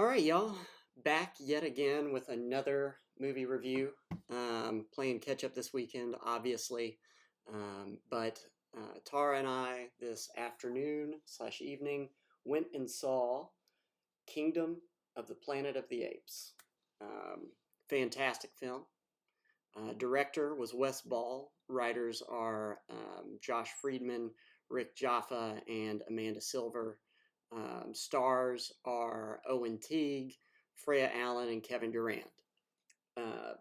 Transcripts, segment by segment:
All right, y'all. Back yet again with another movie review. Playing catch up this weekend, obviously. But Tara and I, this afternoon slash evening, went and saw Kingdom of the Planet of the Apes. Um, Fantastic film. Director was Wes Ball. Writers are Josh Friedman, Rick Jaffa, and Amanda Silver. Stars are Owen Teague, Freya Allen, and Kevin Durant. Uh,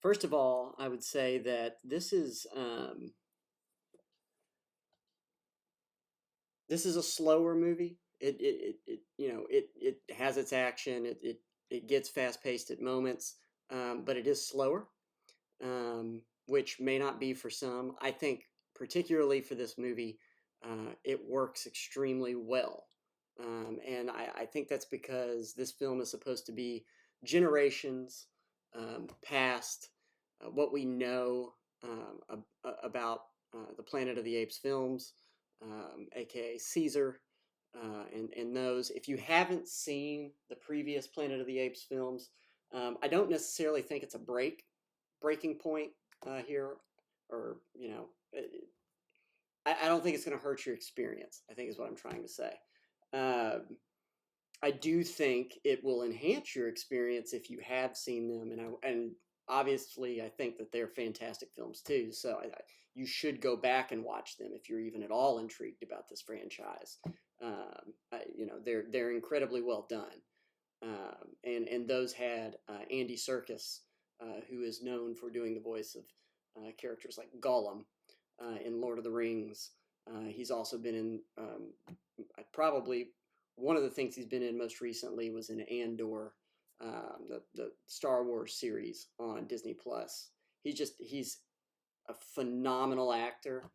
First of all, I would say that this is a slower movie. It has its action. It gets fast paced at moments, but it is slower, which may not be for some. I think particularly for this movie, it works extremely well. And I think that's because this film is supposed to be generations past what we know about the Planet of the Apes films, aka Caesar, and those. If you haven't seen the previous Planet of the Apes films, I don't necessarily think it's a breaking point here, or I don't think it's going to hurt your experience. I think is what I'm trying to say. Um, I do think it will enhance your experience if you have seen them, and obviously I think that they're fantastic films too. So you should go back and watch them if you're even at all intrigued about this franchise. They're incredibly well done, and those had Andy Serkis, who is known for doing the voice of characters like Gollum in Lord of the Rings. He's also been in probably one of the things he's been in most recently was in Andor, the Star Wars series on Disney Plus. He's a phenomenal actor.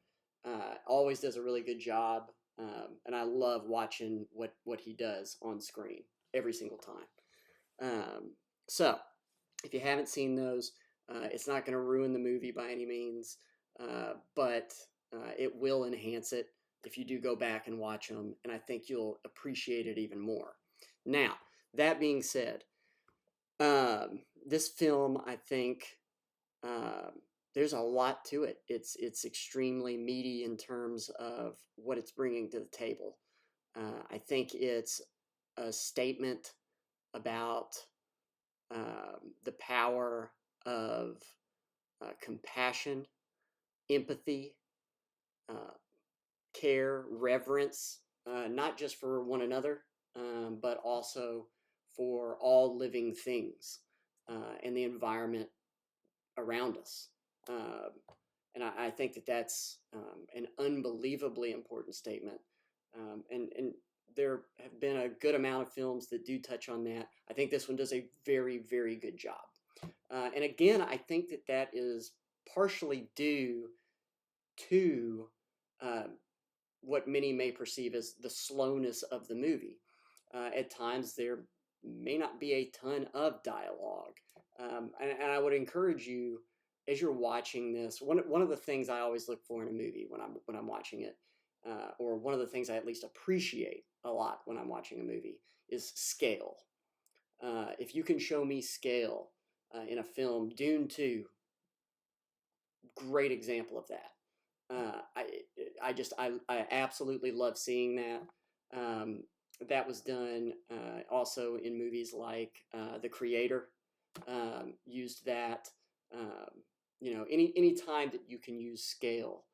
Always does a really good job, and I love watching what he does on screen every single time. So, if you haven't seen those, it's not going to ruin the movie by any means, but it will enhance it if you do go back and watch them, and I think you'll appreciate it even more. Now, that being said, this film, I think, um, there's a lot to it. It's extremely meaty in terms of what it's bringing to the table. I think it's a statement about the power of compassion, empathy, uh, care, reverence, not just for one another, but also for all living things and the environment around us. Um, and I think that that's an unbelievably important statement. And there have been a good amount of films that do touch on that. I think this one does a very, very good job. And again, I think that that is partially due to um, what many may perceive as the slowness of the movie. At times, there may not be a ton of dialogue. And I would encourage you, as you're watching this, one of the things I always look for in a movie when I'm watching it, or one of the things I at least appreciate a lot when I'm watching a movie, is scale. If you can show me scale in a film, Dune 2, great example of that. I absolutely love seeing that. That was done also in movies like The Creator. Used that. Any time that you can use scale,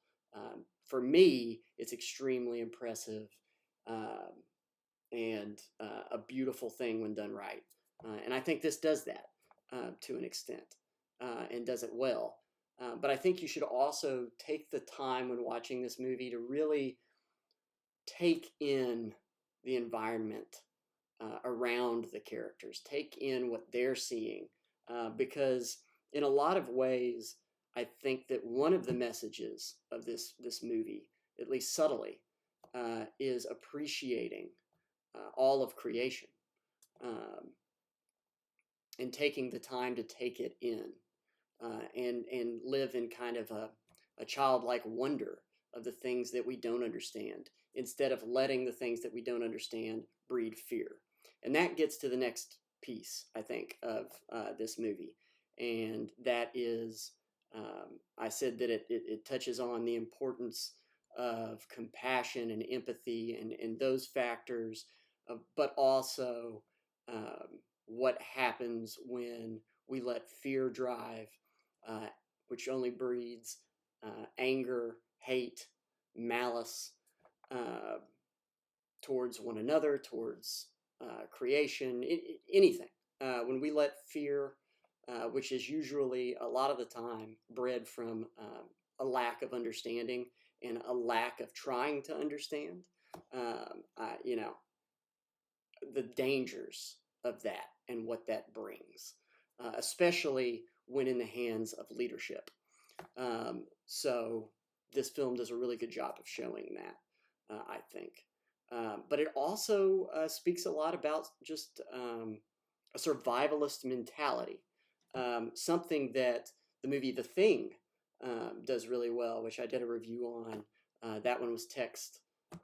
for me, it's extremely impressive, um, and a beautiful thing when done right. And I think this does that to an extent, and does it well. But I think you should also take the time when watching this movie to really take in the environment around the characters, take in what they're seeing, because in a lot of ways, I think that one of the messages of this movie, at least subtly, is appreciating all of creation, um, and taking the time to take it in, and live in kind of a childlike wonder of the things that we don't understand, instead of letting the things that we don't understand breed fear. And that gets to the next piece, I think, of this movie. And that is, I said that it touches on the importance of compassion and empathy and those factors, but also what happens when we let fear drive, uh, which only breeds anger, hate, malice uh, towards one another, towards creation, anything. When we let fear, which is usually a lot of the time bred from a lack of understanding and a lack of trying to understand, you know, the dangers of that and what that brings, especially when in the hands of leadership. So this film does a really good job of showing that, I think. But it also speaks a lot about just a survivalist mentality, something that the movie The Thing does really well, which I did a review on. That one was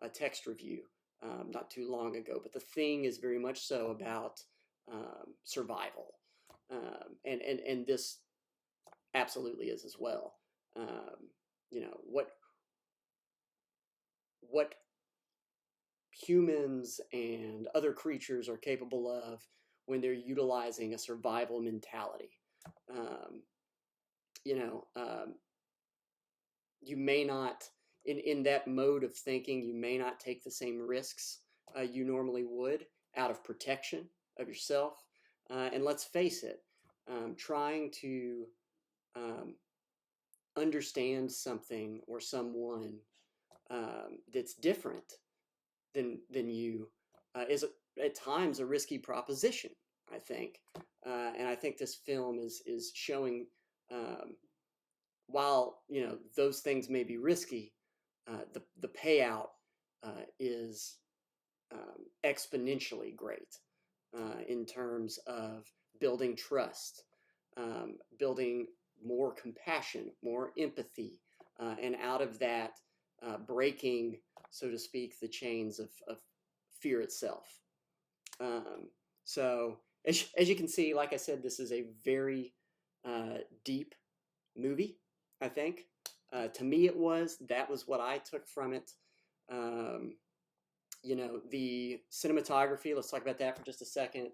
a text review not too long ago. But The Thing is very much so about survival, and this absolutely is as well. You know what humans and other creatures are capable of when they're utilizing a survival mentality. Um, you know, you may not, in that mode of thinking, you may not take the same risks you normally would out of protection of yourself. And let's face it, trying to um, understand something or someone that's different than you is at times a risky proposition, I think. And I think this film is showing, while those things may be risky, the payout is exponentially great in terms of building trust, building more compassion, more empathy, and out of that, breaking, so to speak, the chains of fear itself. Um, so, as you can see, like I said, this is a very deep movie, I think. To me, that was what I took from it. Um, the cinematography, let's talk about that for just a second,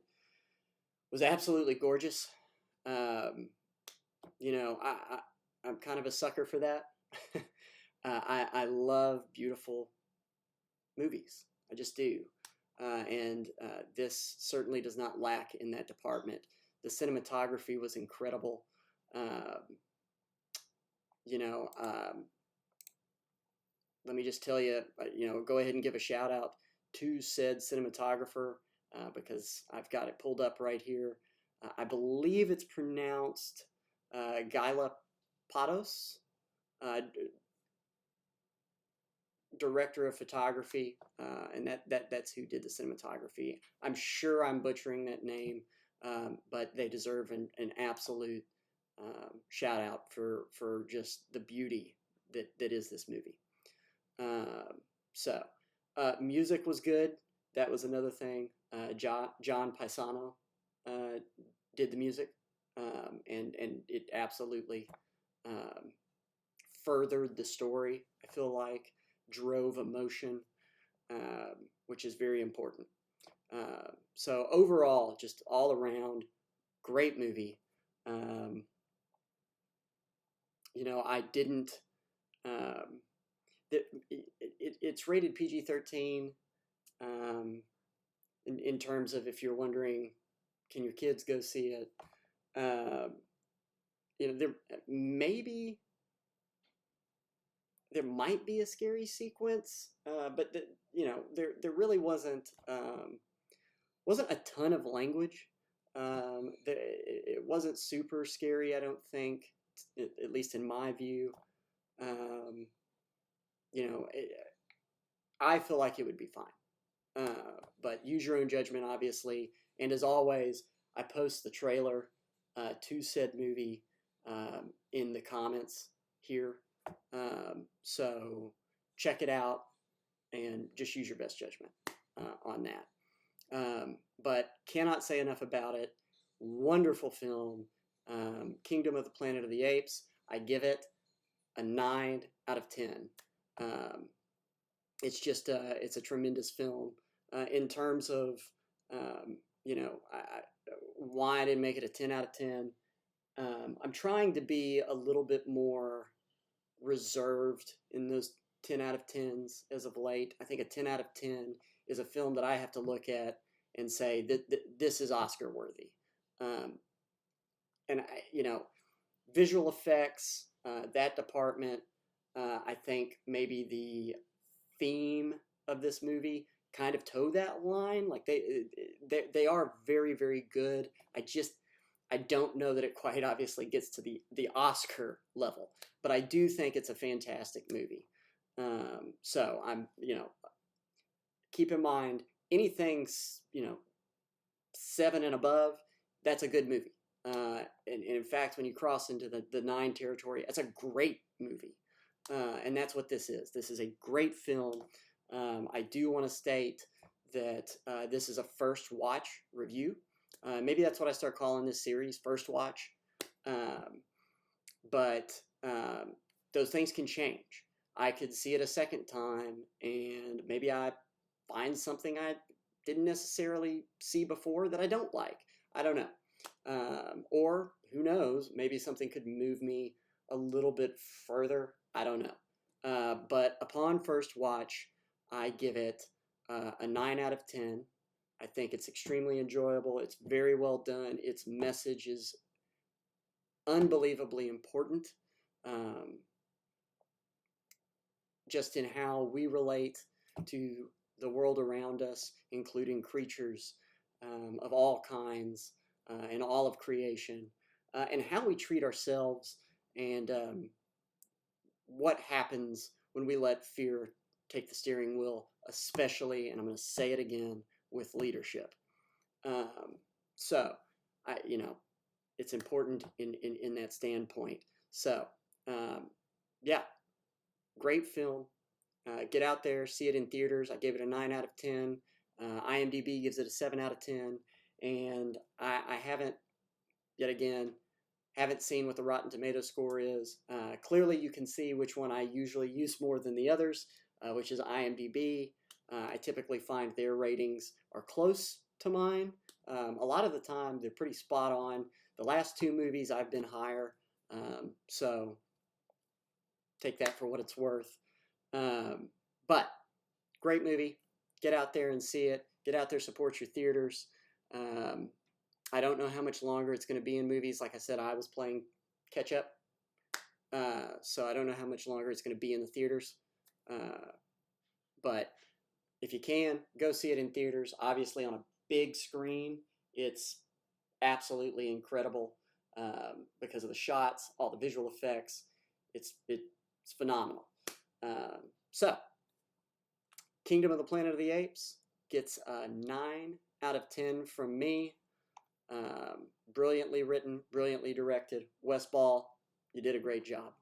was absolutely gorgeous. Um, I'm kind of a sucker for that. I love beautiful movies. I just do. And this certainly does not lack in that department. The cinematography was incredible. Um, you know, um, Let me just tell you, go ahead and give a shout out to said cinematographer because I've got it pulled up right here. I believe it's pronounced Gyla Patos, uh, director of photography, and that's who did the cinematography. I'm sure I'm butchering that name, but they deserve an absolute shout out for just the beauty that is this movie. Um, so, music was good. That was another thing. John Paisano did the music, and it absolutely um, furthered the story. I feel like drove emotion, which is very important. So overall, just all around, great movie. Um, I didn't. Um, it's rated PG-13. In terms of, if you're wondering, can your kids go see it? Um, there maybe there might be a scary sequence, but there really wasn't a ton of language. It wasn't super scary, I don't think, at least in my view. Um, I feel like it would be fine. But use your own judgment, obviously. And as always, I post the trailer to said movie in the comments here. So check it out and just use your best judgment on that. but cannot say enough about it. Wonderful film. Kingdom of the Planet of the Apes. I give it a 9 out of 10. Um, it's a tremendous film. In terms of, you know, why I didn't make it a 10 out of 10. I'm trying to be a little bit more reserved in those 10 out of 10s as of late. I think a 10 out of 10 is a film that I have to look at and say that this is Oscar worthy. Um, and you know, visual effects, that department, I think maybe the theme of this movie kind of toe that line. Like they are very, very good. I don't know that it quite obviously gets to the Oscar level, but I do think it's a fantastic movie. So I'm, you know, keep in mind anything, you know, 7 and above, that's a good movie. And in fact, when you cross into the 9 territory, that's a great movie. And that's what this is. This is a great film. I do want to state that this is a first watch review. Maybe that's what I start calling this series, First Watch. Um, but those things can change. I could see it a second time, and maybe I find something I didn't necessarily see before that I don't like. I don't know. Or who knows, maybe something could move me a little bit further. I don't know. But upon first watch, I give it a 9 out of 10. I think it's extremely enjoyable. It's very well done. Its message is unbelievably important, um, just in how we relate to the world around us, including creatures of all kinds and all of creation, and how we treat ourselves, and what happens when we let fear take the steering wheel, especially, and I'm going to say it again, with leadership. So, you know, it's important in that standpoint. So, yeah, great film. Get out there, see it in theaters. I gave it a 9 out of 10. IMDb gives it a 7 out of 10. And I haven't, yet again, haven't seen what the Rotten Tomato score is. Clearly, you can see which one I usually use more than the others, which is IMDb. I typically find their ratings are close to mine. A lot of the time, they're pretty spot on. The last 2 movies, I've been higher. So take that for what it's worth. But great movie. Get out there and see it. Get out there, support your theaters. I don't know how much longer it's going to be in movies. Like I said, I was playing catch up. So I don't know how much longer it's going to be in the theaters. But if you can, go see it in theaters. Obviously, on a big screen, it's absolutely incredible because of the shots, all the visual effects. It's phenomenal. So, Kingdom of the Planet of the Apes gets a 9 out of 10 from me. Brilliantly written, brilliantly directed. Wes Ball, you did a great job.